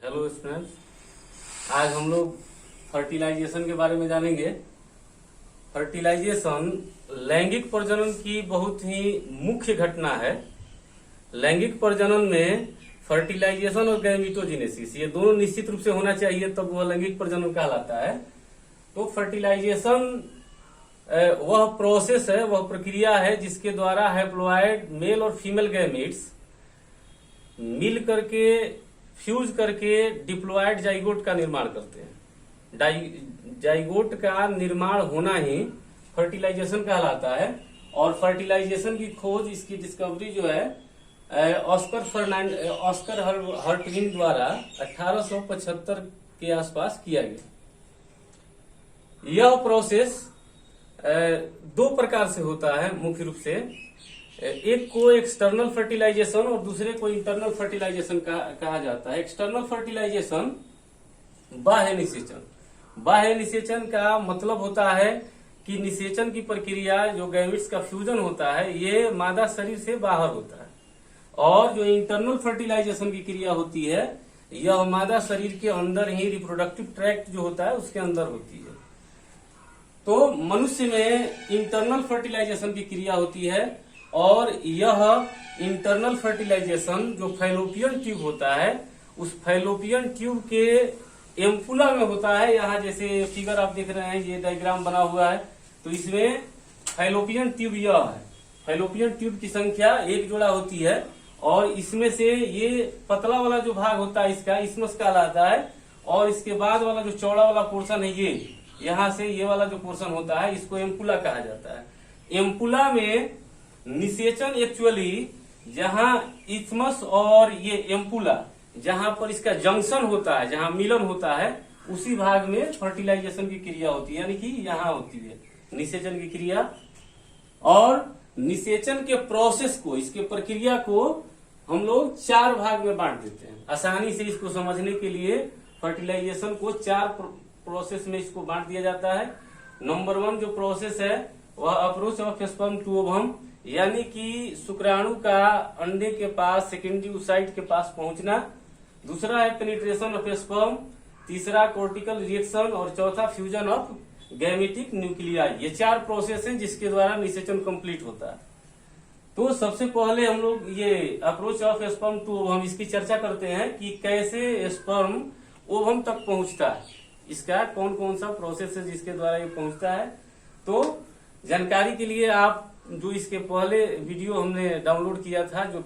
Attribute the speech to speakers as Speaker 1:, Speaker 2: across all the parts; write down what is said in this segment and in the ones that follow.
Speaker 1: Hello students, आज हम लोग फर्टिलाइजेशन के बारे में जानेंगे। फर्टिलाइजेशन लैंगिक प्रजनन की बहुत ही मुख्य घटना है। लैंगिक प्रजनन में फर्टिलाइजेशन और गैमेटोजेनेसिस ये दोनों निश्चित रूप से होना चाहिए, तब वह लैंगिक प्रजनन कहलाता है। तो फर्टिलाइजेशन वह प्रोसेस है, वह प्रक्रिया है जिसके द्वारा हैप्लॉइड मेल और फीमेल गैमेट्स मिल करके फ्यूज करके डिप्लॉयड जाइगोट का निर्माण करते हैं। जाइगोट का निर्माण होना ही फर्टिलाइजेशन कहलाता है। और फर्टिलाइजेशन की खोज, इसकी डिस्कवरी जो है ऑस्कर हर्टविन द्वारा 1875 के आसपास किया गया। यह प्रोसेस दो प्रकार से होता है मुख्य रूप से। एक को एक्सटर्नल फर्टिलाइजेशन और दूसरे को इंटरनल फर्टिलाइजेशन कहा जाता है। एक्सटर्नल फर्टिलाइजेशन बाह्य निषेचन। बाह्य निषेचन का मतलब होता है कि निषेचन की प्रक्रिया, जो गैमेट्स का फ्यूजन होता है, ये मादा शरीर से बाहर होता है। और जो इंटरनल फर्टिलाइजेशन की क्रिया होती है, यह मादा शरीर के अंदर ही रिप्रोडक्टिव ट्रैक्ट जो होता है उसके अंदर होती है। तो मनुष्य में इंटरनल फर्टिलाइजेशन की क्रिया होती है और यह इंटरनल फर्टिलाइजेशन जो फैलोपियन ट्यूब होता है, उस फैलोपियन ट्यूब के एम्पुला में होता है। यहाँ जैसे फिगर आप देख रहे हैं, ये डायग्राम बना हुआ है, तो इसमें फैलोपियन ट्यूब यह है। फैलोपियन ट्यूब की संख्या एक जोड़ा होती है और इसमें से ये पतला वाला जो भाग होता है इसका इसमस कहलाता है। और इसके बाद वाला जो चौड़ा वाला पोर्शन है, ये यहाँ से ये वाला जो पोर्शन होता है, इसको एम्पुला कहा जाता है। एम्पुला में निषेचन एक्चुअली जहां इथमस और ये एम्पुला जहां पर इसका जंक्शन होता है, जहां मिलन होता है, उसी भाग में फर्टिलाइजेशन की क्रिया होती है, यानी कि यहां होती है निषेचन की क्रिया। और निषेचन के प्रोसेस को, इसके प्रक्रिया को हम लोग चार भाग में बांट देते हैं। आसानी से इसको समझने के लिए फर्टिलाइजेशन को चार प्रोसेस में इसको बांट दिया जाता है। नंबर 1 जो प्रोसेस है वह approach of sperm to ovum, यानी कि शुक्राणु का अंडे के पास सेकेंडरी ओसाइट के पास पहुंचना। दूसरा है पेनिट्रेशन ऑफ स्पर्म, तीसरा कोर्टिकल रिएक्शन और चौथा फ्यूजन ऑफ गैमेटिक न्यूक्लियाई। ये चार प्रोसेस हैं जिसके द्वारा निषेचन कंप्लीट होता है। तो सबसे पहले हम लोग ये approach of sperm to ovum इसकी चर्चा करते हैं कि कैसे स्पर्म ओवम तक पहुंचता है, इसका कौन कौन सा प्रोसेस है जिसके द्वारा ये पहुंचता है। तो जानकारी के लिए आप जो इसके पहले वीडियो हमने डाउनलोड किया था, जो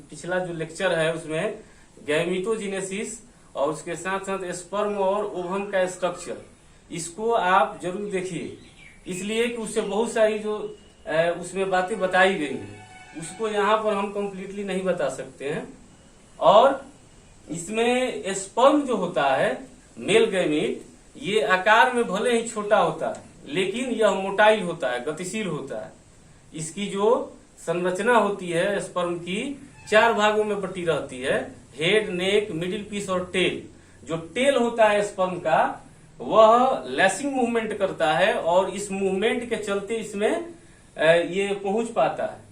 Speaker 1: पिछला जो लेक्चर है, उसमें गैमेटोजेनेसिस और उसके साथ साथ स्पर्म और ओवम का स्ट्रक्चर, इसको आप जरूर देखिए, इसलिए कि उससे बहुत सारी जो उसमें बातें बताई गई हैं उसको यहाँ पर हम कंप्लीटली नहीं बता सकते हैं। और इसमें स्पर्म जो होता है, मेल गैमेट, ये आकार में भले ही छोटा होता है लेकिन यह मोटाइल होता है, गतिशील होता है। इसकी जो संरचना होती है स्पर्म की, चार भागों में बटी रहती है: हेड, नेक, मिडिल पीस और टेल। जो टेल होता है स्पर्म का, वह लैसिंग मूवमेंट करता है और इस मूवमेंट के चलते इसमें ये पहुंच पाता है।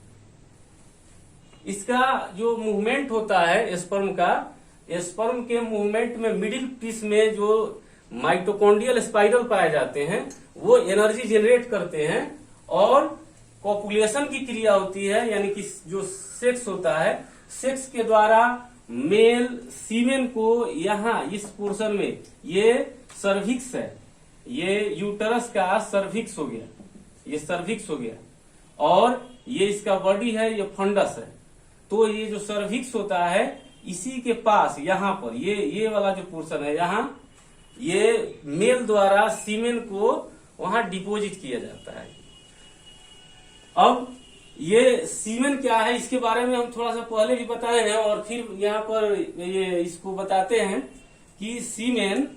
Speaker 1: इसका जो मूवमेंट होता है स्पर्म का, स्पर्म के मूवमेंट में मिडिल पीस में जो माइटोकॉन्ड्रियल स्पाइरल पाए जाते हैं, वो एनर्जी जनरेट करते हैं और कॉपुलेशन की क्रिया होती है, यानी कि जो सेक्स होता है, सेक्स के द्वारा मेल सीमेन को यहाँ इस पोर्शन में, ये सर्विक्स है, ये यूटरस का सर्विक्स हो गया, ये सर्विक्स हो गया, और ये इसका बॉडी है, ये फंडस है। तो ये जो सर्विक्स होता है, इसी के पास यहाँ पर ये वाला जो पोर्शन है, यहाँ ये मेल द्वारा सीमेन को वहां डिपोजिट किया जाता है। अब ये सीमेन क्या है, इसके बारे में हम थोड़ा सा पहले भी बताए हैं और फिर यहाँ पर ये इसको बताते हैं कि सीमेन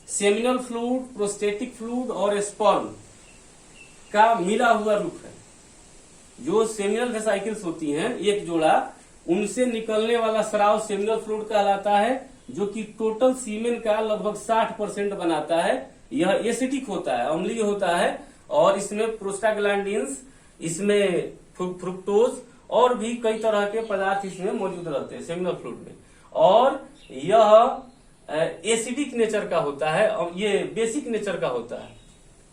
Speaker 1: सेमिनल फ्लूइड, प्रोस्टेटिक फ्लूइड और स्पर्म का मिला हुआ रूप है। जो सेमिनल वेसाइकल्स होती हैं, एक जोड़ा, उनसे निकलने वाला स्राव सेमिनल फ्लूइड कहलाता है, जो कि टोटल सीमेन का लगभग 60% बनाता है। यह एसिडिक होता है, अम्लीय होता है, और इसमें प्रोस्टाग्लैंडिन्स, इसमें फ्रुक्टोज और भी कई तरह के पदार्थ इसमें मौजूद रहते हैं सेमिनल फ्लूइड में। और यह एसिडिक नेचर का होता है और ये बेसिक नेचर का होता है।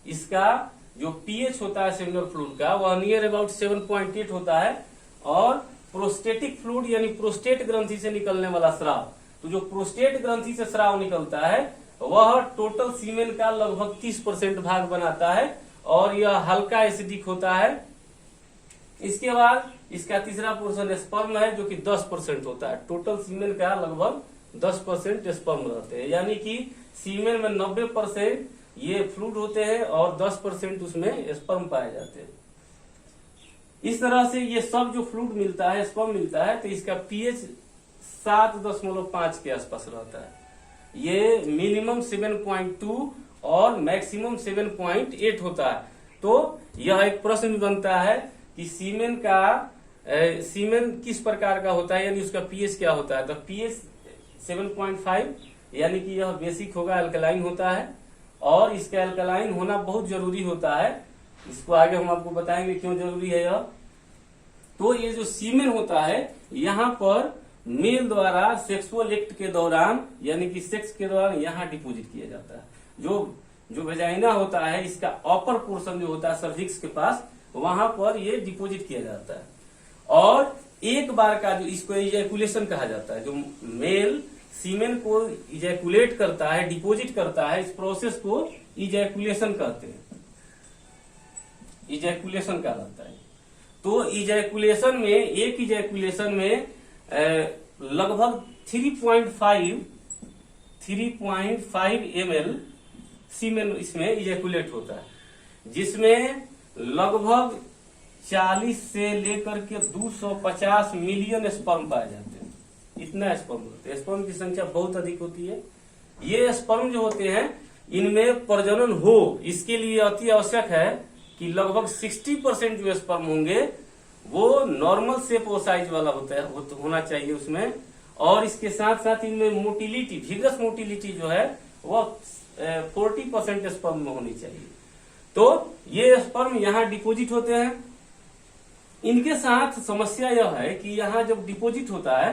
Speaker 1: इसका जो पीएच होता है सेमिनल फ्लूइड का वह नियर अबाउट 7.8 होता है। और प्रोस्टेटिक फ्लूइड यानी प्रोस्टेट ग्रंथि से निकलने वाला स्राव, तो जो प्रोस्टेट ग्रंथि से स्राव निकलता है वह टोटल सीमेन का लगभग 30% भाग बनाता है और यह हल्का एसिडिक होता है। इसके बाद इसका तीसरा पोर्शन स्पर्म है जो कि 10% होता है। टोटल सीमेन का लगभग 10% स्पर्म रहते हैं, यानी कि सीमेन में 90% ये फ्लूइड होते हैं और 10% उसमें स्पर्म पाए जाते हैं। इस तरह से ये सब जो फ्लूइड मिलता है, स्पर्म मिलता है, तो इसका पीएच 7.5 के आसपास रहता है। ये मिनिमम 7.2 और मैक्सिमम 7.8 होता है। तो यह एक प्रश्न बनता है कि सीमेन किस प्रकार का होता है, यानी उसका पीएच क्या होता है। तो पीएच 7.5 यानी कि यह बेसिक होगा, अल्कलाइन होता है और इसका अल्कलाइन होना बहुत जरूरी होता है। इसको आगे हम आपको बताएंगे क्यों जरूरी है यह। तो ये जो सीमेन होता है यहाँ पर मेल द्वारा सेक्सुअल एक्ट के दौरान यानी कि सेक्स के दौरान यहाँ डिपोजिट किया जाता है। जो वेजाइना होता है इसका अपर पोर्शन जो होता है सर्विक्स के पास, वहां पर ये डिपोजिट किया जाता है। और एक बार का जो इसको इजैकुलेशन कहा जाता है, जो मेल सीमेन को इजैकुलेट करता है, डिपोजिट करता है, इस प्रोसेस को इजैकुलेशन कहते हैं। इजैकुलेशन कहलाता है। तो इजैकुलेशन में एक इजैकुलेशन में लगभग 3.5 ml सीमेन इसमें इजैकुलेट होता है, जिसमें लगभग 40 से लेकर के 250 मिलियन स्पर्म पाए जाते हैं। इतना स्पर्म होते हैं। स्पर्म की संख्या बहुत अधिक होती है। ये स्पर्म जो होते हैं इनमें प्रजनन हो, इसके लिए अति आवश्यक है कि लगभग 60% जो स्पर्म होंगे वो नॉर्मल शेप और साइज वाला होना चाहिए उसमें। और इसके साथ साथ इनमें मोटिलिटी, विगस मोटिलिटी जो है वह 40% स्पर्म में होनी चाहिए। तो ये स्पर्म यहाँ डिपोजिट होते हैं। इनके साथ समस्या यह है कि यहाँ जब डिपोजिट होता है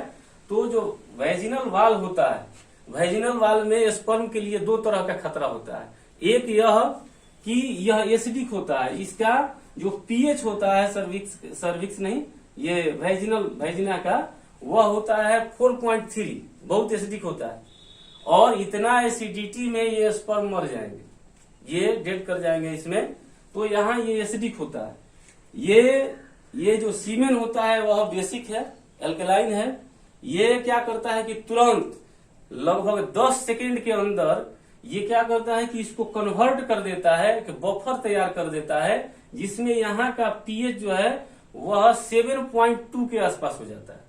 Speaker 1: तो जो वैजिनल वाल होता है, वैजिनल वाल में स्पर्म के लिए 2 तरह का खतरा होता है। एक यह कि यह एसिडिक होता है, इसका जो पीएच होता है सर्विक्स नहीं, ये वैजिना का, वह होता है 4.3, बहुत एसिडिक होता है। और इतना एसिडिटी में ये स्पर्म मर जाएंगे, ये डेड कर जाएंगे इसमें। तो यहाँ ये एसिडिक होता है। ये जो सीमेन होता है वह बेसिक है, अल्कलाइन है। ये क्या करता है कि तुरंत लगभग 10 सेकेंड के अंदर ये क्या करता है कि इसको कन्वर्ट कर देता है, कि बफर तैयार कर देता है, जिसमें यहाँ का पीएच जो है वह 7.2 के आसपास हो जाता है।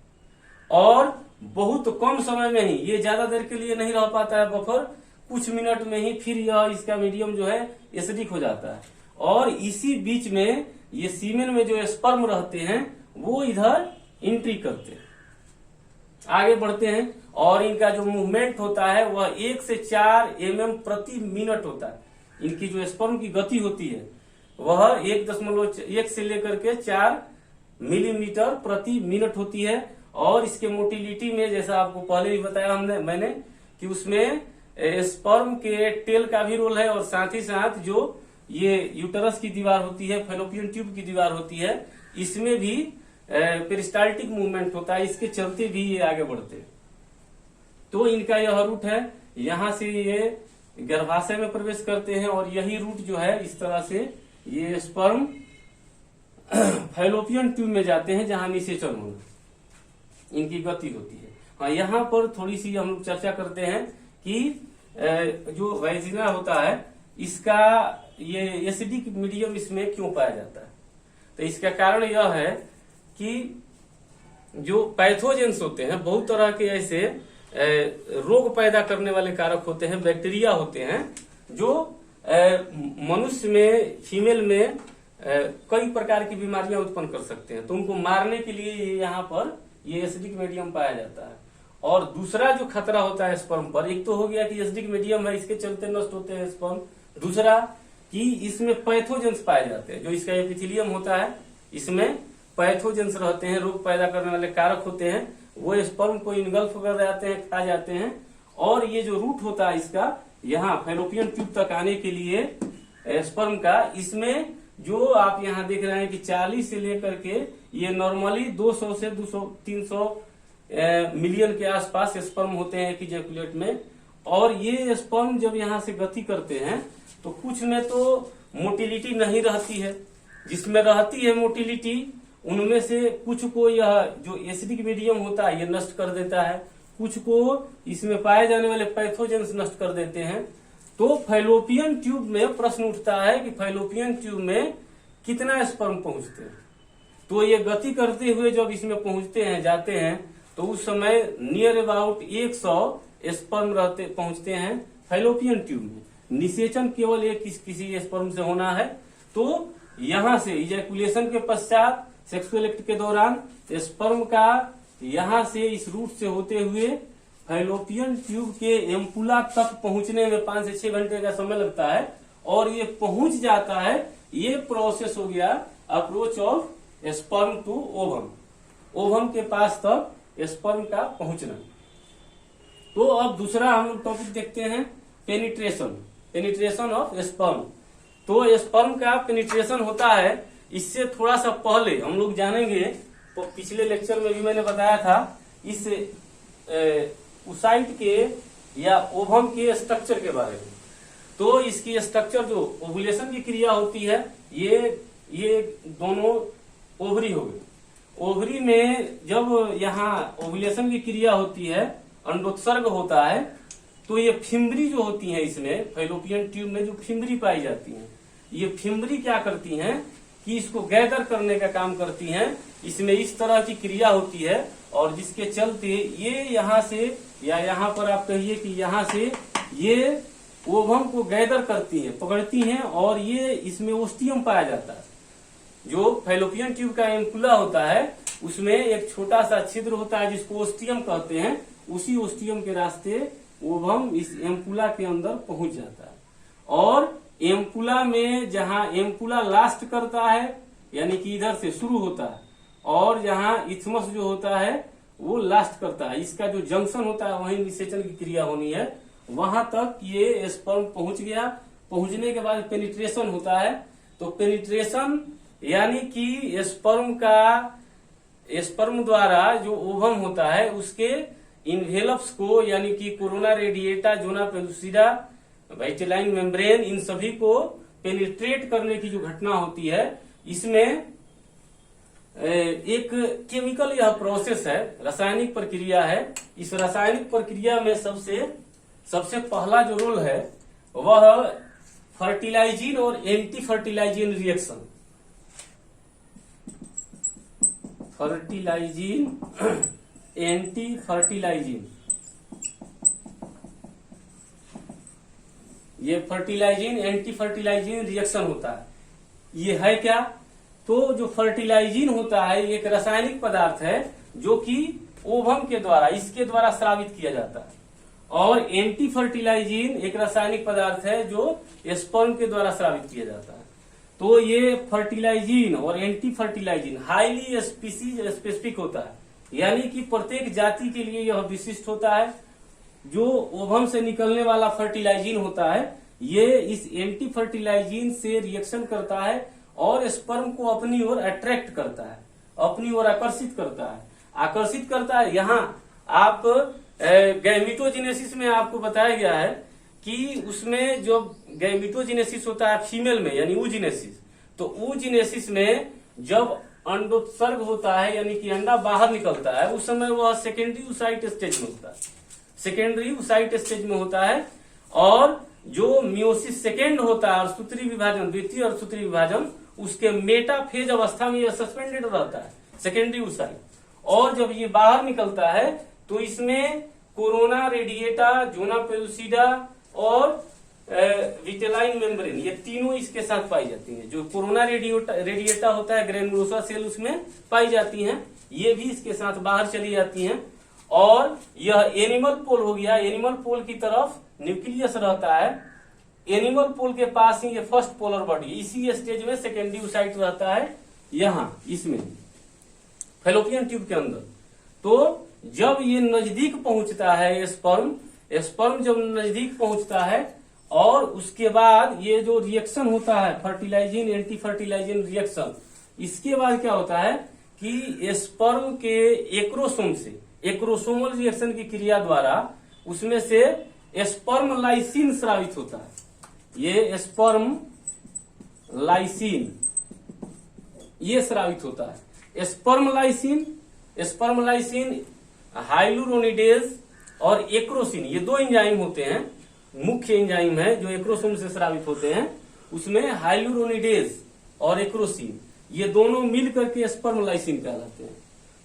Speaker 1: और बहुत कम समय में ही, ये ज्यादा देर के लिए नहीं रह पाता है बफर, कुछ मिनट में ही फिर यह इसका मीडियम जो है एसिडिक हो जाता है। और इसी बीच में ये सीमेन में जो स्पर्म रहते हैं वो इधर एंट्री करते हैं, आगे बढ़ते हैं। और इनका जो मूवमेंट होता है वह 1 से 4 mm प्रति मिनट होता है। इनकी जो स्पर्म की गति होती है वह 1 से लेकर के 4 मिलीमीटर प्रति मिनट होती है। और इसके मोटिलिटी में, जैसा आपको पहले ही बताया मैंने कि उसमें स्पर्म के टेल का भी रोल है, और साथ ही साथ जो ये यूटरस की दीवार होती है, फैलोपियन ट्यूब की दीवार होती है, इसमें भी पेरिस्टाल्टिक मूवमेंट होता है। इसके चलते भी ये आगे बढ़ते हैं। तो इनका यह रूट है, यहाँ से ये गर्भाशय में प्रवेश करते हैं और यही रूट जो है इस तरह से ये स्पर्म फैलोपियन ट्यूब में जाते हैं, जहां निषेचन होगा, इनकी गति होती है। हाँ, यहाँ पर थोड़ी सी हम लोग चर्चा करते हैं कि जो वैजिना होता है इसका ये एसिडिक मीडियम इसमें क्यों पाया जाता है। तो इसका कारण यह है कि जो पैथोजेंस होते हैं, बहुत तरह के ऐसे रोग पैदा करने वाले कारक होते हैं, बैक्टीरिया होते हैं, जो मनुष्य में, फीमेल में कई प्रकार की बीमारियां उत्पन्न कर सकते हैं। तो उनको मारने के लिए यहाँ पर ये एसिडिक मीडियम पाया जाता है। और दूसरा जो खतरा होता है स्पर्म पर, एक तो हो गया कि एसिडिक मीडियम है, इसके चलते नष्ट होते हैं स्पर्म। दूसरा कि इसमें पैथोजेंस पाए जाते हैं, जो इसका एपिथेलियम होता है इसमें पैथोजेंस रहते हैं, रोग पैदा करने वाले कारक होते हैं, वो स्पर्म को इनगल्फ कर जाते हैं, खा जाते हैं। और ये जो रूट होता है इसका, यहाँ फैलोपियन ट्यूब तक आने के लिए स्पर्म का, इसमें जो आप यहाँ देख रहे हैं कि 40 से लेकर के ये नॉर्मली 200 से 200-300 मिलियन के आसपास स्पर्म होते हैं एक इजैकुलेट में। और ये स्पर्म जब यहाँ से गति करते हैं तो कुछ में तो मोटिलिटी नहीं रहती है, जिसमें रहती है मोटिलिटी उनमें से कुछ को यह जो एसिडिक मीडियम होता है ये नष्ट कर देता है, कुछ को इसमें पाए जाने वाले पैथोजेंस नष्ट कर देते हैं। तो फैलोपियन ट्यूब में प्रश्न उठता है कि फैलोपियन ट्यूब में कितना स्पर्म पहुंचते हैं। तो ये गति करते हुए जब इसमें पहुंचते हैं, जाते हैं, तो उस समय नियर अबाउट 100 स्पर्म पहुंचते हैं फैलोपियन ट्यूब में। निषेचन केवल एक किसी स्पर्म से होना है। तो यहाँ से इजैकुलेशन के पश्चात सेक्सुअल एक्ट के दौरान स्पर्म का यहाँ से इस रूट से होते हुए फैलोपियन ट्यूब के एम्पुला तक पहुंचने में 5 से 6 घंटे का समय लगता है और ये पहुंच जाता है। ये प्रोसेस हो गया approach of sperm to ovum, ovum के पास तक स्पर्म का पहुंचना। तो अब दूसरा हम लोग टॉपिक देखते हैं पेनिट्रेशन, पेनिट्रेशन ऑफ स्पर्म। तो स्पर्म का पेनिट्रेशन होता है, इससे थोड़ा सा पहले हम लोग जानेंगे, तो पिछले लेक्चर में भी मैंने बताया था इस ओसाइट के या ओवम के स्ट्रक्चर के बारे में। तो इसकी स्ट्रक्चर जो ओवुलेशन की क्रिया होती है, ये दोनों ओवरी हो गई। ओवरी में जब यहाँ ओवुलेशन की क्रिया होती है, अंडोत्सर्ग होता है, तो ये फिम्बरी जो होती है इसमें फैलोपियन ट्यूब में जो फिम्बरी पाई जाती है, ये फिम्बरी क्या करती हैं कि इसको गैदर करने का काम करती हैं। इसमें इस तरह की क्रिया होती है और जिसके चलते ये यहाँ से या यहाँ पर आप कहिए कि यहाँ से ये ओवम को गैदर करती हैं, पकड़ती हैं और ये इसमें ओस्टियम पाया जाता है। जो फैलोपियन ट्यूब का एम्पुला होता है उसमें एक छोटा सा छिद्र होता है जिसको ओस्टियम कहते हैं। उसी ओस्टियम के रास्ते ओवम इस एम्पुला के अंदर पहुंच जाता है और एम्पुला में जहां एम्पुला लास्ट करता है, यानी कि इधर से शुरू होता है और जहां इथमस जो होता है वो लास्ट करता है, इसका जो जंक्शन होता है वहीं निषेचन की क्रिया होनी है। वहां तक ये स्पर्म पहुंच गया। पहुंचने के बाद पेनिट्रेशन होता है। तो पेनिट्रेशन यानी कि स्पर्म द्वारा जो ओवम होता है उसके इन्वेलप्स को, यानी कि corona radiata, zona pellucida, vitelline membrane, इन सभी को पेनिट्रेट करने की जो घटना होती है, इसमें एक केमिकल यह प्रोसेस है, रासायनिक प्रक्रिया है। इस रासायनिक प्रक्रिया में सबसे पहला जो रोल है वह फर्टिलाइजिन और anti fertilizin reaction, fertilizin anti fertilizin, ये फर्टिलाइजिन एंटी फर्टिलाइजिन रिएक्शन होता है। ये है क्या? तो जो फर्टिलाइजिन होता है एक रासायनिक पदार्थ है जो कि ओवम के द्वारा, इसके द्वारा स्रावित किया जाता है, और एंटी फर्टिलाइजिन एक रासायनिक पदार्थ है जो स्पर्म के द्वारा स्रावित किया जाता है। तो ये फर्टिलाइजिन और एंटी फर्टिलाइजिन हाईली स्पेसिफिक होता है, यानी कि प्रत्येक जाति के लिए यह विशिष्ट होता है। जो ओवम से निकलने वाला फर्टिलाइजिन होता है ये इस एंटी फर्टिलाइजिन से रिएक्शन करता है और स्पर्म को अपनी ओर अट्रैक्ट करता है, अपनी ओर आकर्षित करता है। यहाँ आप गैमिटोजेनेसिस में आपको बताया गया है कि उसमें जो गैमिटोजेनेसिस होता है फीमेल में, यानी ऊजिनेसिस, तो ऊजिनेसिस में जब अंडोत्सर्ग होता है, यानी कि अंडा बाहर निकलता है, उस समय वह सेकेंडरी ऊसाइट स्टेज में होता है, सेकेंडरी ऊसाइट स्टेज में होता है। और जो मियोसिस सेकेंड होता है, अर्धसूत्री विभाजन, द्वितीय अर्धसूत्री विभाजन, उसके मेटाफेज अवस्था में यह सस्पेंडेड रहता है, सेकेंडरी ऊसाइट। और जब ये बाहर निकलता है तो इसमें कोरोना रेडिएटा, जोना पेलुसिडा और विटेलाइन मेम्ब्रेन, ये तीनों इसके साथ पाई जाती हैं। जो कोरोना रेडिएटा होता है, ग्रेनुलोसा सेल उसमें पाई जाती हैं, ये भी इसके साथ बाहर चली जाती हैं। और यह एनिमल पोल हो गया, एनिमल पोल की तरफ न्यूक्लियस रहता है, एनिमल पोल के पास ही ये फर्स्ट पोलर बॉडी, इसी स्टेज में सेकेंडरी ऊसाइट रहता है, यहाँ इसमें फैलोपियन ट्यूब के अंदर। तो जब ये नजदीक पहुंचता है स्पर्म जब नजदीक पहुंचता है और उसके बाद ये जो रिएक्शन होता है फर्टिलाइजिंग एंटी फर्टिलाइजिंग रिएक्शन, इसके बाद क्या होता है कि स्पर्म के एक्रोसोम से एक्रोसोमल रिएक्शन की क्रिया द्वारा उसमें से स्पर्म लाइसिन स्रावित होता है। ये स्पर्म लाइसिन ये स्रावित होता है। स्पर्म लाइसिन हाइलुरोनिडेज और एक्रोसिन, ये दो एंजाइम होते हैं, मुख्य एंजाइम है जो एक्रोसोम से स्रावित होते हैं। उसमें हाइलुरोनिडेज और एक्रोसिन ये दोनों मिल करके स्पर्म लाइसिन कहलाते हैं।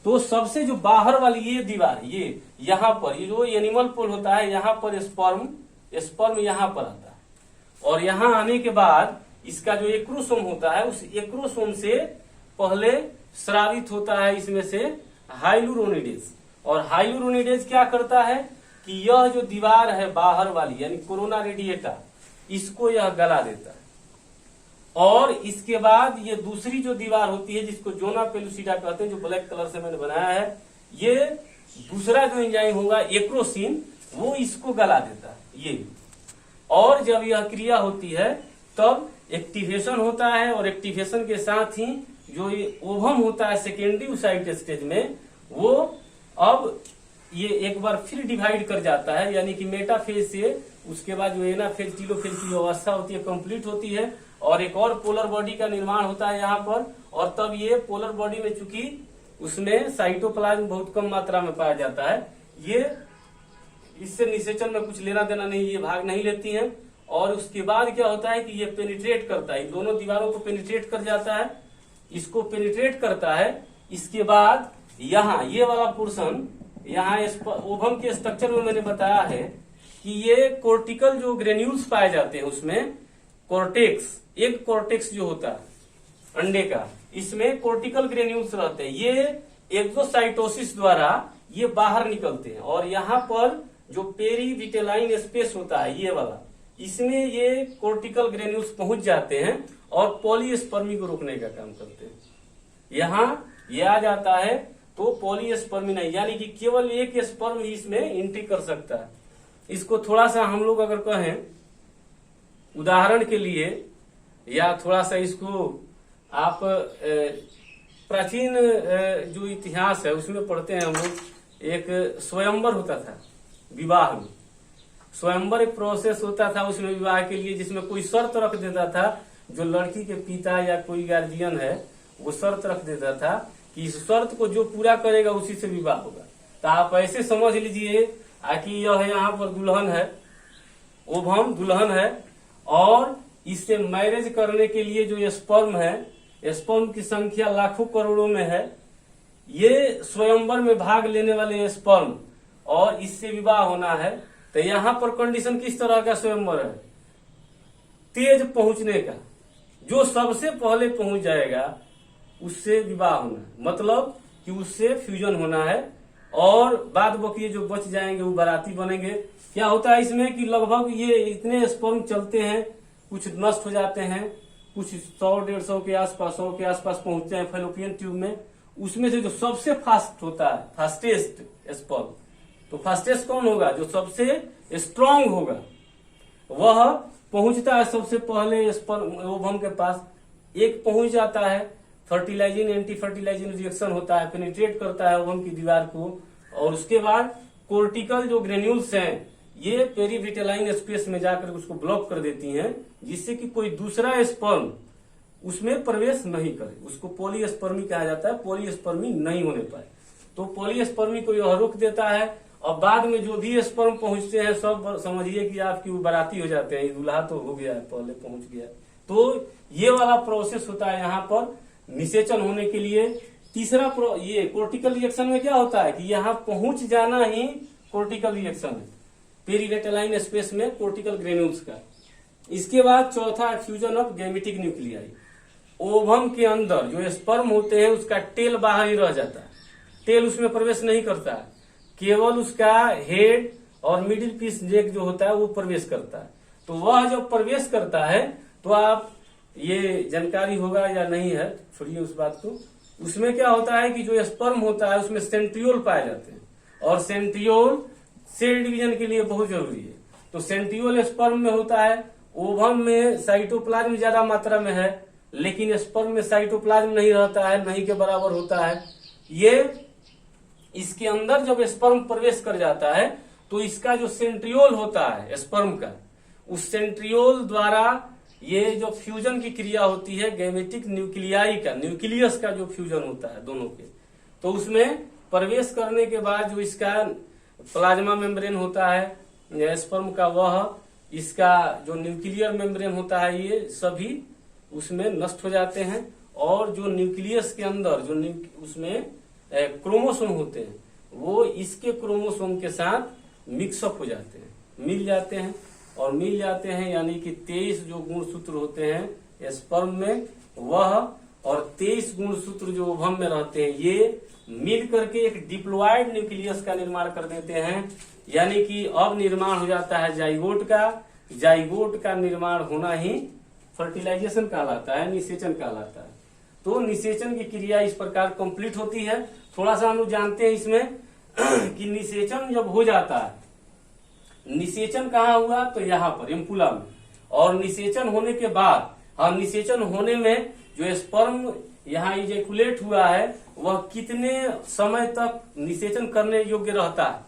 Speaker 1: तो सबसे जो बाहर वाली ये दीवार, ये यहाँ पर ये जो एनिमल पोल होता है, यहाँ पर स्पर्म यहाँ पर आता है और यहाँ आने के बाद इसका जो एक्रोसोम होता है उस एक्रोसोम से पहले स्रावित होता है इसमें से हाइलुरोनिडेज। और हाइलुरोनिडेज क्या करता है कि यह जो दीवार है बाहर वाली यानी कोरोना रेडिएटा, इसको यह गला देता है। और इसके बाद ये दूसरी जो दीवार होती है जिसको जोना पेलुसिडा कहते हैं, जो ब्लैक कलर से मैंने बनाया है, ये दूसरा जो एंजाइम होगा एक्रोसिन, वो इसको गला देता है ये। और जब यह क्रिया होती है तब एक्टिवेशन होता है और एक्टिवेशन के साथ ही जो ये ओवम होता है सेकेंडरी ओसाइट स्टेज में, वो अब ये एक बार फिर डिवाइड कर जाता है, यानी कि मेटाफेज से उसके बाद जो एनाफेज टीलोफेज की जो अवस्था होती है कंप्लीट होती है और एक और पोलर बॉडी का निर्माण होता है यहाँ पर। और तब ये पोलर बॉडी में चूंकि उसमें साइटोप्लाज्म बहुत कम मात्रा में पाया जाता है, ये इससे निषेचन में कुछ लेना देना नहीं, ये भाग नहीं लेती हैं। और उसके बाद क्या होता है कि ये पेनिट्रेट करता है, इन दोनों दीवारों को पेनिट्रेट कर जाता है, इसको पेनिट्रेट करता है। इसके बाद यहाँ ये वाला पोर्शन, यहाँ ओवम के स्ट्रक्चर में मैंने बताया है कि ये कोर्टिकल जो ग्रेन्यूल्स पाए जाते हैं उसमें कॉर्टेक्स, एक कॉर्टेक्स जो होता है अंडे का, इसमें कोर्टिकल ग्रेन्यूल्स रहते हैं। ये एक्सोसाइटोसिस द्वारा ये बाहर निकलते हैं और यहाँ पर जो पेरीविटेलाइन स्पेस होता है ये वाला, इसमें ये कोर्टिकल ग्रेन्यूल्स पहुंच जाते हैं और पॉलीस्पर्मी को रोकने का काम करते हैं। यहाँ ये आ जाता है तो पॉलीस्पर्मी नहीं, यानी कि केवल एक स्पर्म ही इसमें एंट्री कर सकता है। इसको थोड़ा सा हम लोग अगर कहें उदाहरण के लिए, या थोड़ा सा इसको आप प्राचीन जो इतिहास है उसमें पढ़ते हैं हम लोग, एक स्वयंवर होता था विवाह में। स्वयंवर एक प्रोसेस होता था उसमें विवाह के लिए, जिसमें कोई शर्त रख देता था, जो लड़की के पिता या कोई गार्जियन है वो शर्त रख देता था कि इस शर्त को जो पूरा करेगा उसी से विवाह होगा। तो आप ऐसे समझ लीजिए कि यह यहाँ पर दुल्हन है, ओवम दुल्हन है, और इससे मैरिज करने के लिए जो स्पर्म है, स्पर्म की संख्या लाखों करोड़ों में है, ये स्वयंवर में भाग लेने वाले स्पर्म, और इससे विवाह होना है। तो यहाँ पर कंडीशन किस तरह का स्वयंवर है? तेज पहुंचने का, जो सबसे पहले पहुंच जाएगा उससे विवाह होना है, मतलब कि उससे फ्यूजन होना है, और बाद बाकी जो बच जाएंगे वो बाराती बनेंगे। क्या होता है इसमें कि लगभग ये इतने स्पर्म चलते हैं, कुछ नष्ट हो जाते हैं, कुछ 100-150 के आसपास, 100 के आसपास पहुंचते हैं फैलोपियन ट्यूब में। उसमें से जो सबसे फास्ट होता है, फास्टेस्ट स्पर्म, तो फास्टेस्ट कौन होगा? जो सबसे स्ट्रांग होगा, वह पहुंचता है सबसे पहले स्पर्म ओवम के पास। एक पहुंच जाता है, फर्टिलाइजिंग एंटी फर्टिलाइजिंग रिएक्शन होता है, पेनिट्रेट करता है ओवम की दीवार को, और उसके बाद कोर्टिकल जो ग्रेन्यूल्स हैं ये पेरीविटेलाइन स्पेस में जाकर उसको ब्लॉक कर देती हैं, जिससे कि कोई दूसरा स्पर्म उसमें प्रवेश नहीं करे। उसको पॉलीस्पर्मी कहा जाता है, पॉलीस्पर्मी नहीं होने पाए तो पॉलीस्पर्मी को यह रोक देता है। और बाद में जो भी स्पर्म पहुंचते हैं सब समझिए कि आपकी बाराती हो जाते हैं, दूल्हा तो हो गया है, पहले पहुंच गया। तो ये वाला प्रोसेस होता है यहाँ पर निषेचन होने के लिए। तीसरा ये कोर्टिकल रिएक्शन में क्या होता है कि यहाँ पहुंच जाना ही कोर्टिकल रिएक्शन है, पेरीविटेलाइन स्पेस में कोर्टिकल ग्रेन्यूल्स का। इसके बाद चौथा fusion of gametic nuclei. Ovum के अंदर जो स्पर्म होते हैं उसका टेल बाहर ही रह जाता है, टेल उसमें प्रवेश नहीं करता है, केवल उसका हेड और मिडिल पीस नेक जो होता है वो प्रवेश करता है। तो वह जब प्रवेश करता है तो आप ये जानकारी होगा या नहीं है, छोड़िए उस बात को। उसमें क्या होता है कि जो स्पर्म होता है उसमें सेंट्रियोल पाए जाते हैं, और सेंट्रियोल सेल डिवीजन के लिए बहुत जरूरी है। तो सेंट्रियोल स्पर्म में होता है, ओवम में साइटोप्लाज्म ज्यादा मात्रा में है, लेकिन स्पर्म में साइटोप्लाज्म नहीं रहता है, नहीं के बराबर होता है। ये इसके अंदर जब स्पर्म प्रवेश कर जाता है तो इसका जो सेंट्रियोल होता है स्पर्म का, उस सेंट्रियोल द्वारा ये जो फ्यूजन की क्रिया होती है गैमेटिक न्यूक्लियाई का, न्यूक्लियस का जो फ्यूजन होता है दोनों के, तो उसमें प्रवेश करने के बाद जो इसका प्लाज्मा मेम्ब्रेन होता है स्पर्म का, वह इसका जो न्यूक्लियर मेम्ब्रेन होता है, ये सभी उसमें नष्ट हो जाते हैं। और जो न्यूक्लियस के अंदर जो उसमें क्रोमोसोम होते हैं वो इसके क्रोमोसोम के साथ मिक्सअप हो जाते हैं, मिल जाते हैं। और मिल जाते हैं यानी कि 23 जो गुणसूत्र होते हैं स्पर्म में वह, और 23 गुणसूत्र जो ओवम में रहते हैं ये मिल करके एक डिप्लॉयड न्यूक्लियस का निर्माण कर देते हैं। यानी कि अब निर्माण हो जाता है जाइगोट का। जाइगोट का निर्माण होना ही फर्टिलाइजेशन कहलाता है, निषेचन कहलाता है। तो निषेचन की क्रिया इस प्रकार कंप्लीट होती है। थोड़ा सा हम लोग जानते हैं इसमें कि निषेचन जब हो जाता है, निषेचन कहाँ हुआ तो यहाँ पर एम्पुला में, और निषेचन होने के बाद, हाँ, निषेचन होने में जो स्पर्म यहाँ इजेकुलेट हुआ है वह कितने समय तक निषेचन करने योग्य रहता है,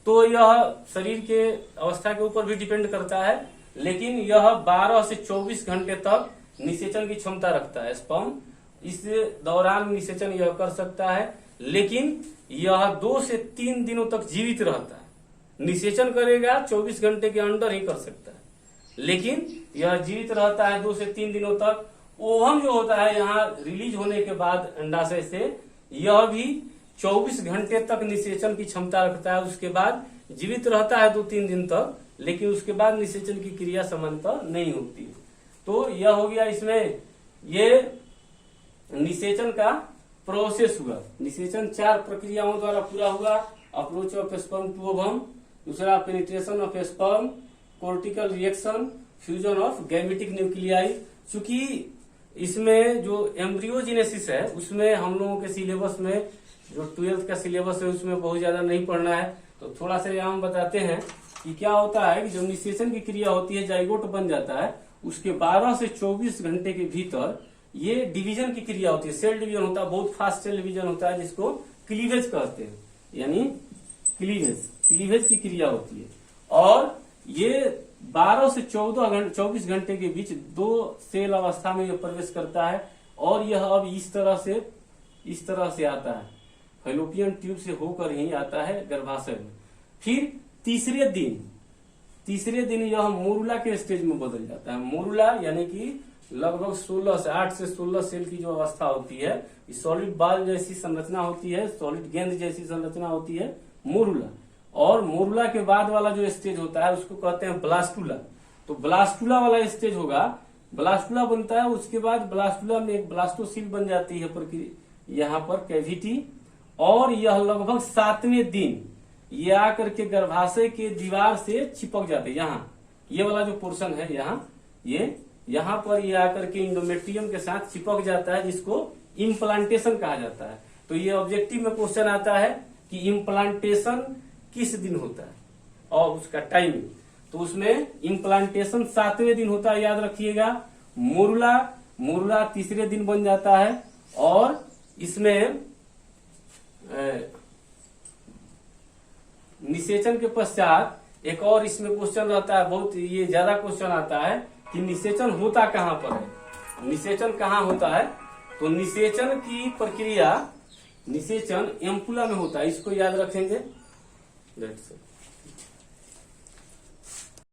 Speaker 1: तो यह शरीर के अवस्था के ऊपर भी डिपेंड करता है, लेकिन यह 12 से 24 घंटे तक निषेचन की क्षमता रखता है स्पर्म। इस दौरान निषेचन यह कर सकता है, लेकिन यह 2 से 3 दिनों तक जीवित रहता है। निषेचन करेगा 24 घंटे के अंदर ही कर सकता है, लेकिन यह जीवित रहता है 2 से 3 दिनों तक। ओवम जो होता है यहाँ रिलीज होने के बाद अंडाशय से, यह भी 24 घंटे तक निषेचन की क्षमता रखता है। उसके बाद जीवित रहता है 2-3 दिन तक, लेकिन उसके बाद निषेचन की क्रिया समानतः नहीं होती है। तो यह हो गया इसमें ये निषेचन का प्रोसेस हुआ। निषेचन 4 प्रक्रियाओं द्वारा पूरा हुआ। Approach of sperm to ovum, दूसरा penetration of sperm, cortical reaction, fusion of gametic nuclei. चूंकि इसमें जो एम्ब्रियोजेनेसिस है उसमें हम लोगों के सिलेबस में जो 12th का सिलेबस है उसमें बहुत ज्यादा नहीं पढ़ना है, तो थोड़ा सा यहाँ हम बताते हैं कि क्या होता है कि जब निषेचन की क्रिया होती है, जाइगोट बन जाता है, उसके 12 से 24 घंटे के भीतर ये डिवीजन की क्रिया होती है, सेल डिवीजन होता है, बहुत फास्ट सेल डिवीजन होता है जिसको क्लीवेज कहते हैं, यानी क्लीवेज की क्रिया होती है। और ये 12 से 24 घंटे के बीच 2 सेल अवस्था में यह प्रवेश करता है, और यह अब इस तरह से आता है, फैलोपियन ट्यूब से होकर ही आता है गर्भाशय में। फिर तीसरे दिन यह मोरुला के स्टेज में बदल जाता है। मोरुला यानी कि लगभग 8 से 16 सेल की जो अवस्था होती है, सॉलिड बॉल जैसी संरचना होती है, सॉलिड गेंद जैसी संरचना होती है मोरुला। और मोरुला के बाद वाला जो स्टेज होता है उसको कहते हैं ब्लास्टुला। तो ब्लास्टुला वाला स्टेज होगा, ब्लास्टुला बनता है, उसके बाद ब्लास्टुला में एक ब्लास्टोसील बन जाती है यहाँ पर कैविटी, और यह लगभग 7वें दिन ये आकर के गर्भाशय के दीवार से चिपक जाते हैं। यहाँ ये वाला जो पोर्शन है यहाँ पर ये आकर के इंडोमेट्रियम के साथ चिपक जाता है, जिसको इम्प्लांटेशन कहा जाता है। तो ये ऑब्जेक्टिव में क्वेश्चन आता है कि इम्प्लांटेशन किस दिन होता है और उसका टाइमिंग। तो उसमें इम्प्लांटेशन 7वें दिन होता है, याद रखिएगा। मोरुला तीसरे दिन बन जाता है, और इसमें निषेचन के पश्चात एक और इसमें क्वेश्चन रहता है, बहुत ये ज्यादा क्वेश्चन आता है कि निषेचन होता कहाँ पर है, निषेचन कहाँ होता है। तो निषेचन की प्रक्रिया, निषेचन एम्पुला में होता है, इसको याद रखेंगे।